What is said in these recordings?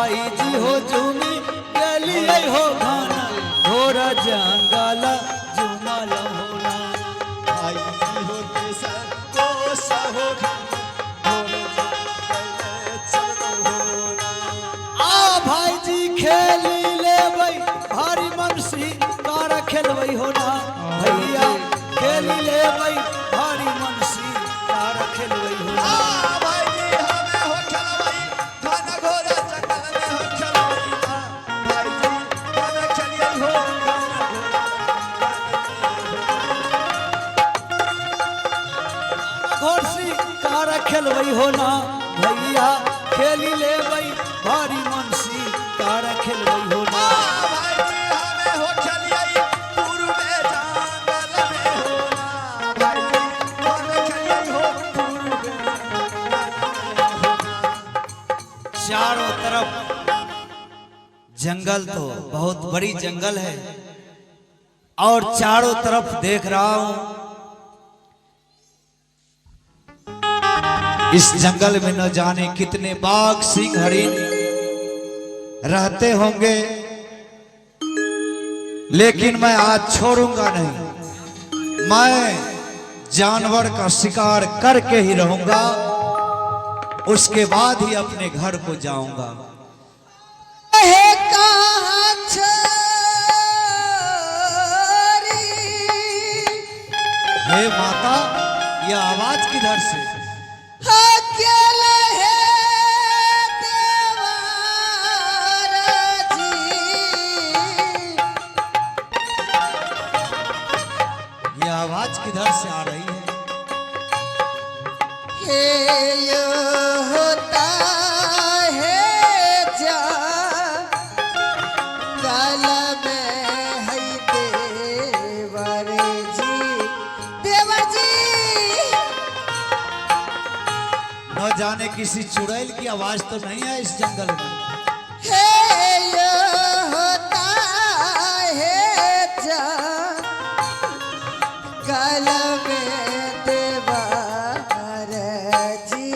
भाई जी हो झूमी गलिए हो घाना घोर जंगल जुमल होना। भाई जी हो केसर को सहो घोर जंगल चलो होना। आ भाई जी खेली लेबै भारी मनसी कार खेलबै होना। भैया खेली लेबै भारी मनसी कार खेलबै होना। भाई जी हमें हो खेलवाई घन घोर जंगल में हो खेलवाई ना। भाई जी हमें खेलिए हो घन घोरसी कार खेलबै होना। भैया खेली लेबै भारी मनसी कार खेलबै होना। भाई जी हमें हो खेलिए पूर्व में जंगल में होना। भाई जी हमें खेलिए हो पूर्व में जंगल में होना। चारों तरफ जंगल तो बहुत बड़ी जंगल है और चारों तरफ देख रहा हूं इस जंगल में न जाने कितने बाघ सिंह हरिन रहते होंगे, लेकिन मैं आज छोड़ूंगा नहीं। मैं जानवर का शिकार करके ही रहूंगा, उसके बाद ही अपने घर को जाऊंगा। हे माता, यह आवाज किधर से? यह आवाज किधर से आ रही है? होता है जंगल में है देवर जी, देवर जी। न जाने किसी चुड़ैल की आवाज तो नहीं है इस जंगल में। होता है जंगल में देवर जी,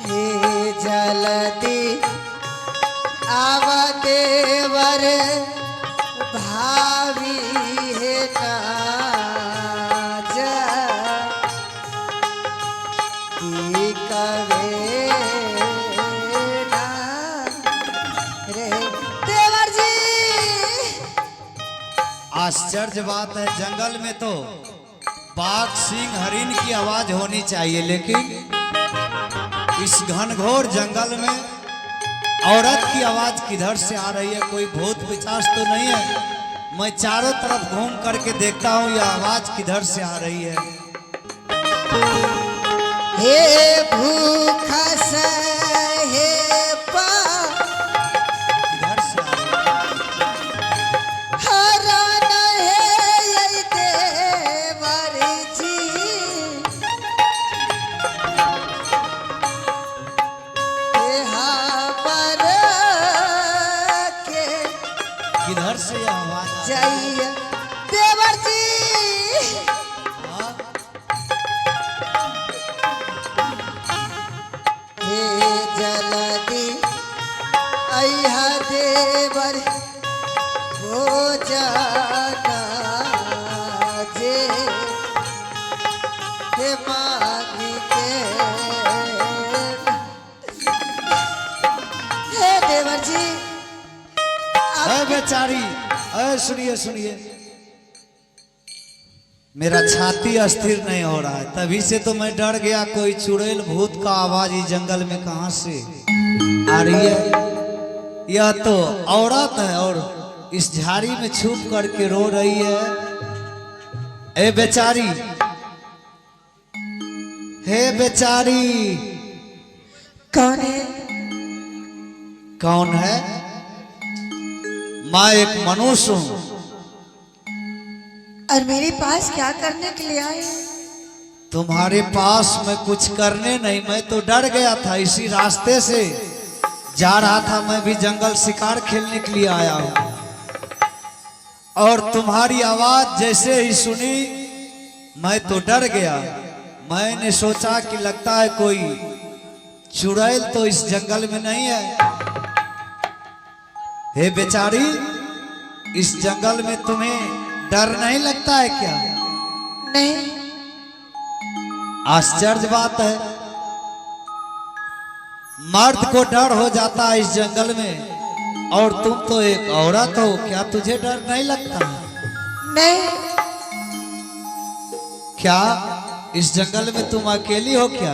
हे जल्दी आव देवर भावी है काज की कवे ना रे देवर जी। आश्चर्य बात है, जंगल में तो बाघ सिंह हरिन की आवाज होनी चाहिए, लेकिन इस घनघोर जंगल में औरत की आवाज किधर से आ रही है? कोई भूत पिशाच तो नहीं है? मैं चारों तरफ घूम करके देखता हूँ यह आवाज किधर से आ रही है। हे भूखा सहे पा किधर से आ रही है? हरण है ये देवर जी, हे हमर के किधर से यह आवाज? जइया देवर जी। हाँ? हे जल्दी अइहा देवर हो जाना जे, हे मांगी के हे देवर जी। अरे बेचारी, अरे सुनिए सुनिए, मेरा छाती अस्थिर नहीं हो रहा है, तभी से तो मैं डर गया। कोई चुड़ैल भूत का आवाज इस जंगल में कहां से आ रही है? यह तो औरत है और इस झाड़ी में छुप करके रो रही है। ए बेचारी, हे बेचारी, कौन है? कौन है? मैं एक मनुष्य हूं। और मेरे पास क्या करने के लिए आए? तुम्हारे पास मैं कुछ करने नहीं, मैं तो डर गया था, इसी रास्ते से जा रहा था। मैं भी जंगल शिकार खेलने के लिए आया हूं और तुम्हारी आवाज जैसे ही सुनी मैं तो डर गया। मैंने सोचा कि लगता है कोई चुड़ैल तो इस जंगल में नहीं है। हे बेचारी, इस जंगल में तुम्हें डर नहीं लगता है क्या? नहीं। आश्चर्य बात है, मर्द को डर हो जाता है इस जंगल में, और तुम तो एक औरत हो, क्या तुझे डर नहीं लगता? नहीं। क्या इस जंगल में तुम अकेली हो क्या?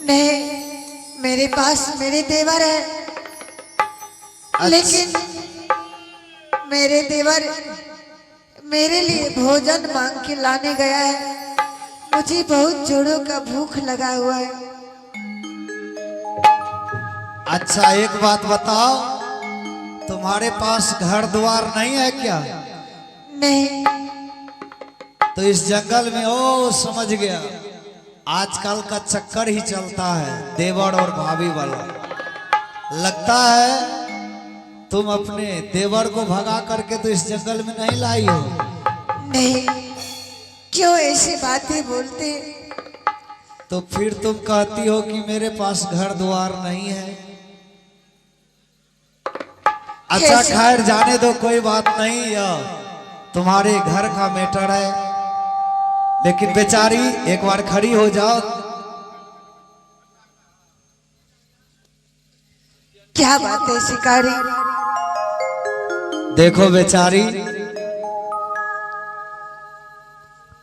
नहीं, मेरे पास मेरे देवर है। लेकिन मेरे देवर मेरे लिए भोजन मांग के लाने गया है। मुझे बहुत जोरों का भूख लगा हुआ है। अच्छा एक बात बताओ, तुम्हारे पास घर द्वार नहीं है क्या? नहीं। तो इस जंगल में, ओ समझ गया, आजकल का चक्कर ही चलता है देवर और भाभी वाला। लगता है तुम अपने देवर को भगा करके तो इस जंगल में नहीं लाई हो। नहीं, क्यों ऐसी बातें बोलते? तो फिर तुम कहती हो कि मेरे पास घर द्वार नहीं है। अच्छा खैर जाने दो, कोई बात नहीं, यह तुम्हारे घर का मैटर है। लेकिन बेचारी एक बार खड़ी हो जाओ। क्या बात है शिकारी? देखो बेचारी,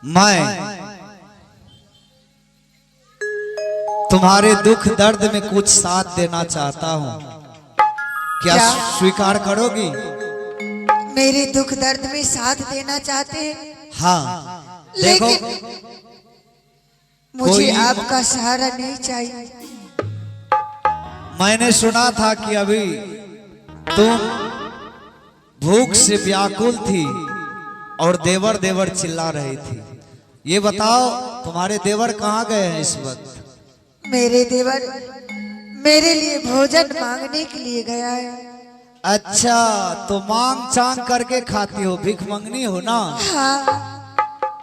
मैं तुम्हारे दुख दर्द में कुछ साथ देना चाहता हूँ, क्या स्वीकार करोगी? मेरे दुख दर्द में साथ देना चाहते हैं? हाँ। देखो, लेकिन मुझे आपका सहारा नहीं चाहिए। मैंने सुना था कि अभी तुम भूख से व्याकुल थी और देवर देवर चिल्ला रही थी। ये बताओ तुम्हारे देवर कहाँ गए हैं इस वक्त? मेरे देवर मेरे लिए भोजन मांगने के लिए गया है। अच्छा, तो मांग चांग करके खाती हो, भीख मंगनी हो ना? हाँ।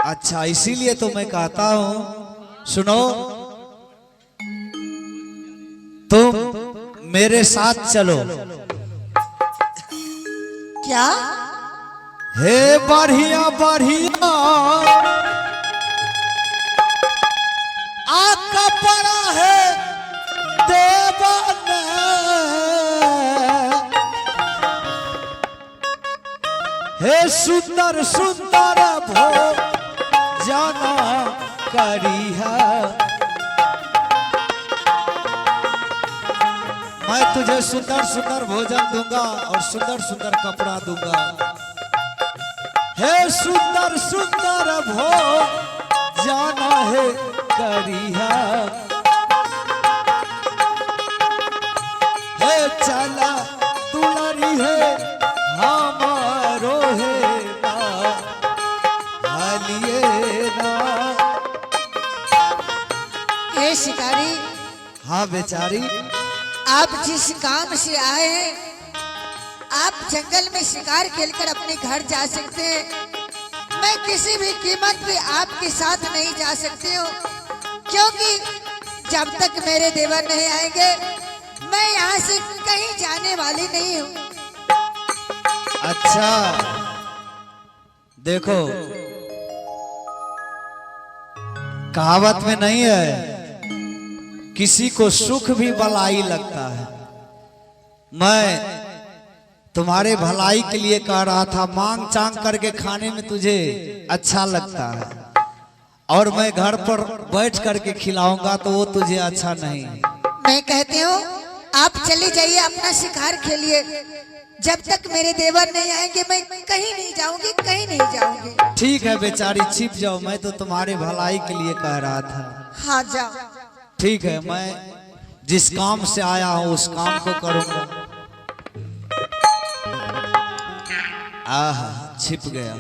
अच्छा, इसीलिए तो मैं कहता हूँ, सुनो, तुम मेरे साथ चलो। क्या? हे बढ़िया बढ़िया आका पड़ा है देवन, हे सुंदर सुंदर भो जाना करी है। मैं तुझे सुंदर सुंदर भोजन दूंगा और सुंदर सुंदर कपड़ा दूंगा। हे सुंदर सुंदर भो जाना है करिया, हे चला दुलारी है हमारो है ना, हालिए ना। हे शिकारी, हाँ बेचारी, आप जिस काम से आए हैं, आप जंगल में शिकार खेलकर अपने घर जा सकते हैं। मैं किसी भी कीमत पे आपके साथ नहीं जा सकती हूँ, क्योंकि जब तक मेरे देवर नहीं आएंगे मैं यहाँ से कहीं जाने वाली नहीं हूँ। अच्छा देखो, कहावत में नहीं है किसी को सुख भी भलाई लगता है। मैं तुम्हारे भलाई के लिए कह रहा था, मांग चांग करके खाने में तुझे अच्छा लगता है, और मैं घर पर बैठ करके खिलाऊंगा तो वो तुझे अच्छा नहीं। मैं कहती हूँ आप चले जाइए, अपना शिकार खेलिए। जब तक मेरे देवर नहीं आएंगे मैं कहीं नहीं जाऊंगी, कहीं नहीं जाऊंगी। ठीक है बेचारी, छिप जाओ, मैं तो तुम्हारे भलाई के लिए कह रहा था। हाँ जाओ। ठीक है, मैं जिस काम से आया हूँ उस काम को करूंगा। आह, छिप गया।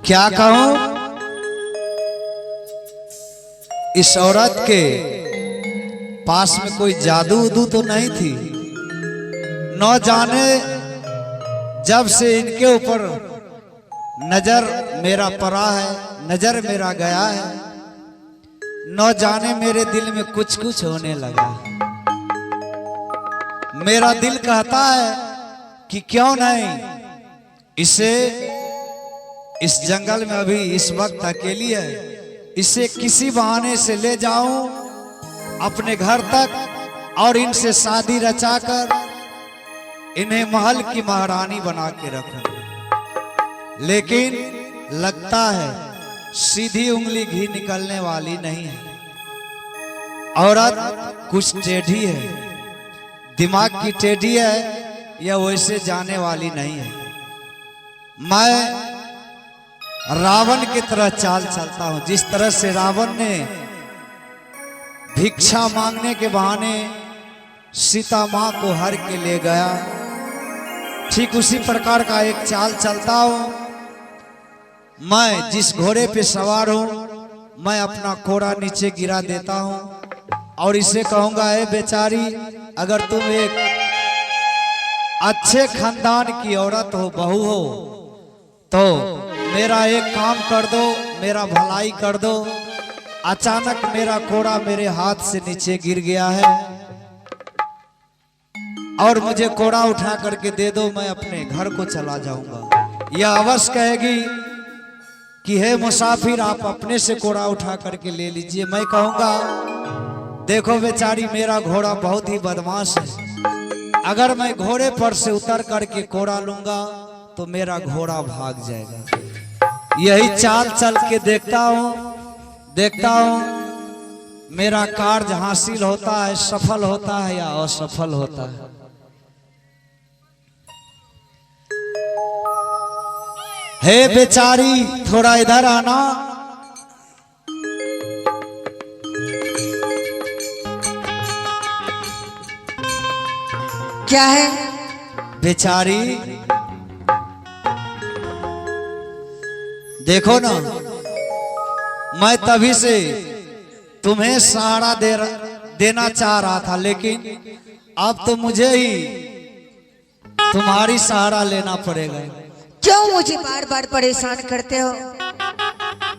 क्या कहूं, इस औरत के पास में कोई जादू उदू तो नहीं थी, न जाने जब से इनके ऊपर नजर मेरा परा है, नजर मेरा गया है, न जाने मेरे दिल में कुछ कुछ होने लगा। मेरा दिल कहता है कि क्यों नहीं इसे, इस जंगल में अभी इस वक्त अकेली है, इसे किसी बहाने से ले जाऊं अपने घर तक और इनसे शादी रचाकर इन्हें महल की महारानी बना के रखूं। लेकिन लगता है सीधी उंगली घी निकलने वाली नहीं है। औरत कुछ टेढ़ी है, दिमाग की टेढ़ी है, यह वैसे जाने वाली नहीं है। मैं रावण की तरह चाल चलता हूं। जिस तरह से रावण ने भिक्षा मांगने के बहाने सीता मां को हर के ले गया, ठीक उसी प्रकार का एक चाल चलता हूं। मैं जिस घोड़े पे सवार हूं, मैं अपना घोड़ा नीचे गिरा देता हूं और इसे कहूंगा, ए बेचारी, अगर तुम एक अच्छे खानदान की औरत हो, बहू हो, तो मेरा एक काम कर दो, मेरा भलाई कर दो। अचानक मेरा घोड़ा मेरे हाथ से नीचे गिर गया है और मुझे घोड़ा उठा करके दे दो, मैं अपने घर को चला जाऊंगा। यह अवश्य कहेगी कि हे मुसाफिर, आप अपने से घोड़ा उठा करके ले लीजिए। मैं कहूंगा, देखो बेचारी, मेरा घोड़ा बहुत ही बदमाश है, अगर मैं घोड़े पर से उतर करके घोड़ा लूंगा तो मेरा घोड़ा भाग जाएगा। यही चाल चल के देखता हूं मेरा कार्य हासिल होता है, सफल होता है या असफल होता है। हे बेचारी, थोड़ा इधर आना। क्या है? बेचारी, देखो ना, मैं तभी से तुम्हें सहारा देना चाह रहा था, लेकिन अब तो मुझे ही तुम्हारी सहारा लेना पड़ेगा। क्यों मुझे बार बार परेशान करते हो?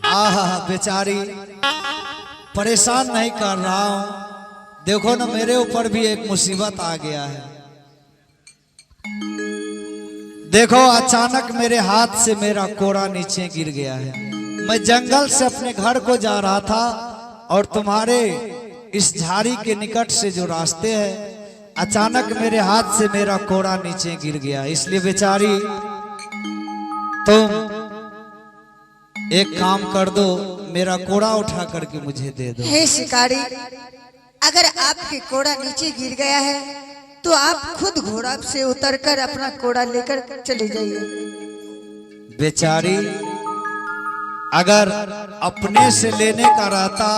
आहा बेचारी, परेशान नहीं कर रहा हूं। देखो ना, मेरे ऊपर भी एक मुसीबत आ गया है। देखो, अचानक मेरे हाथ से मेरा घोड़ा नीचे गिर गया है। मैं जंगल से अपने घर को जा रहा था और तुम्हारे इस झाड़ी के निकट से जो रास्ते हैं, अचानक मेरे हाथ से मेरा घोड़ा नीचे गिर गया। इसलिए बेचारी, तुम एक काम कर दो, मेरा घोड़ा उठा करके मुझे दे दो। हे शिकारी, अगर आपके घोड़ा नीचे गिर गया है तो आप खुद घोड़ा से उतरकर अपना घोड़ा लेकर चले जाइए। बेचारी, अगर अपने से लेने का रहता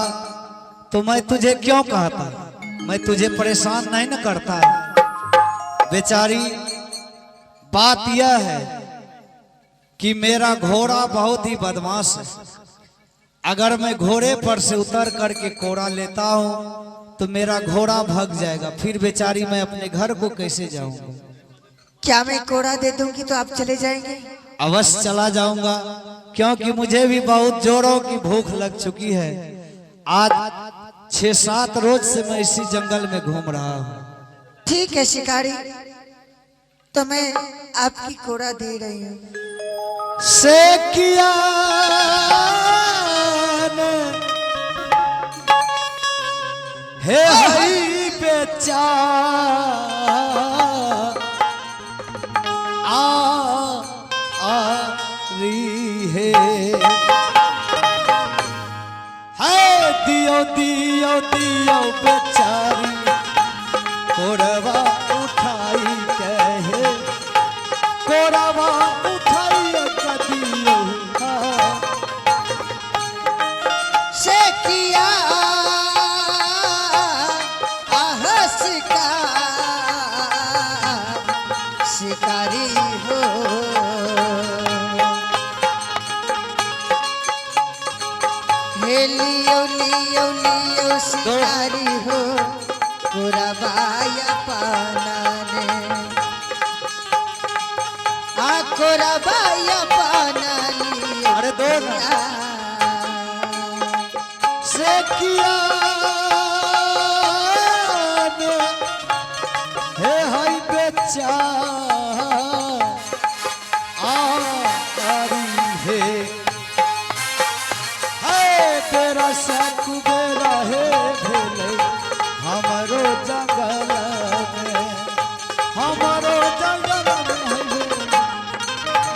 तो मैं तुझे क्यों कहता, मैं तुझे परेशान नहीं न करता। बेचारी, बात यह है कि मेरा घोड़ा बहुत ही बदमाश है। अगर मैं घोड़े पर से उतर करके घोड़ा लेता हूं तो मेरा घोड़ा भाग जाएगा, फिर बेचारी मैं अपने घर को कैसे जाऊंगा? क्या मैं घोड़ा दे दूंगी तो आप चले जाएंगे? अवश्य चला जाऊंगा, क्योंकि मुझे भी बहुत जोरों की भूख लग चुकी है। आज 6-7 रोज से मैं इसी जंगल में घूम रहा हूँ। ठीक है शिकारी, तो मैं आपकी घोड़ा दे रही हूँ। से किया हे हई बेचा री है दियो दियो दियो बेचारी, कोरवा उठाई कहे, कोरवा उठाई कदियो से किया शिकारी हो, हे लियो लियो लियो शिकारी हो, कोरबाया पाना ने, कोरबाया पाना दो ना से किया ने हे हाय बेचा आरी है तेरा साथ बेरा है भेले हमारो जंगल में हमारो जंगल में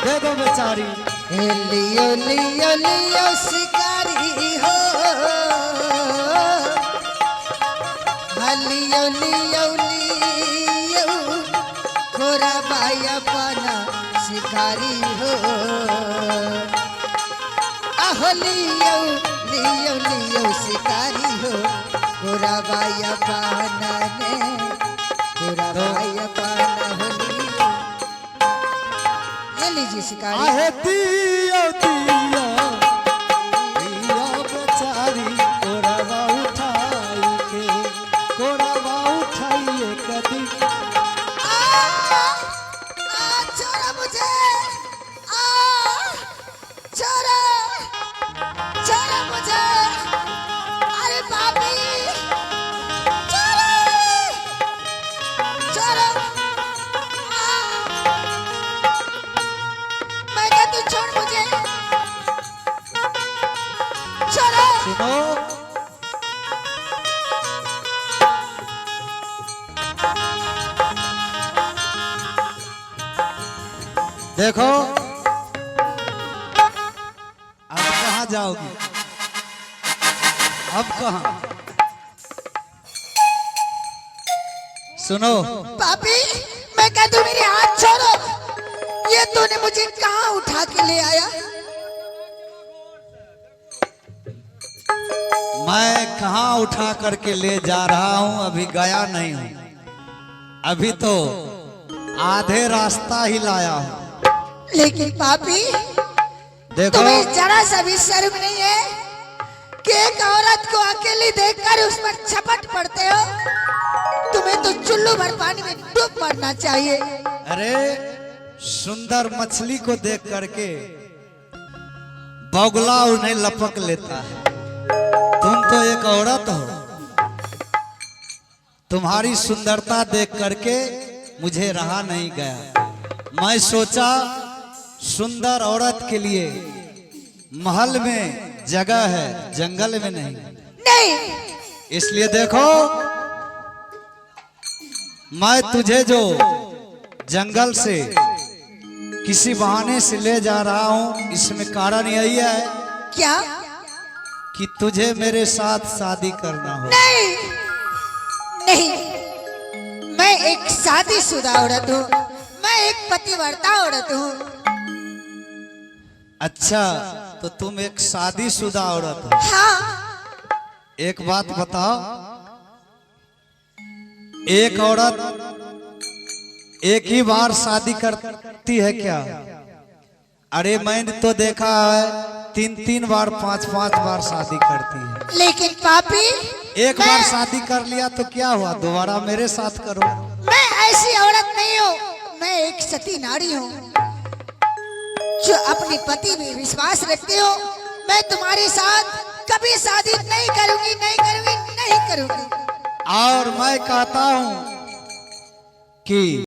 दे दो बेचारी लियो लियो लियो शिकारी हो लियो लियो लियो खोरा बाया पाना शिकारी हो आहो लियो लियो लियो शिकारी हो खोरा बाया पाना ने खोरा बाया पाना हो लियो ये लीजिए शिकारी आहे दियो दियो दियो बेचारी कोरावा उठाई के कोरावा उठाइए कदी छोड़ो मुझे छोड़ो छोड़ो मुझे अरे बापी छोड़ो छोड़ो मैं क्या तू छोड़ मुझे छोड़ो सुनो देखो अब कहाँ जाओगी अब कहाँ सुनो पापी मैं कह तू मेरे हाथ छोड़ो ये तूने मुझे कहाँ उठा के ले आया मैं कहाँ उठा करके ले जा रहा हूँ अभी गया नहीं हूँ अभी तो आधे रास्ता ही लाया हूँ लेकिन पापी देखो तुम्हें जरा सा भी शर्म नहीं है कि एक औरत को अकेली देखकर उस पर झपट पड़ते हो तुम्हें तो चुल्लू भर पानी में डूब मरना चाहिए अरे सुंदर मछली को देख करके बगुला उन्हें लपक लेता है तुम तो एक औरत हो तुम्हारी सुंदरता देख करके मुझे रहा नहीं गया मैं सोचा सुंदर औरत के लिए महल में जगह है जंगल में नहीं नहीं इसलिए देखो मैं तुझे जो जंगल से किसी बहाने से ले जा रहा हूं इसमें कारण यही है क्या कि तुझे मेरे साथ शादी करना हो नहीं नहीं मैं एक शादीशुदा औरत हूँ मैं एक पतिव्रता औरत हूँ अच्छा तो तुम एक शादीशुदा औरत हो हाँ एक बात बताओ एक औरत एक ही बार शादी करती है क्या अरे मैंने तो देखा है 3-3 बार 5-5 बार शादी करती है लेकिन पापी एक बार शादी कर लिया तो क्या हुआ दोबारा मेरे साथ करो मैं ऐसी औरत नहीं हूँ मैं एक सती नारी हूँ जो अपने पति में विश्वास रखती हूँ मैं तुम्हारे साथ कभी शादी नहीं करूंगी नहीं करूंगी नहीं करूंगी और मैं कहता हूं कि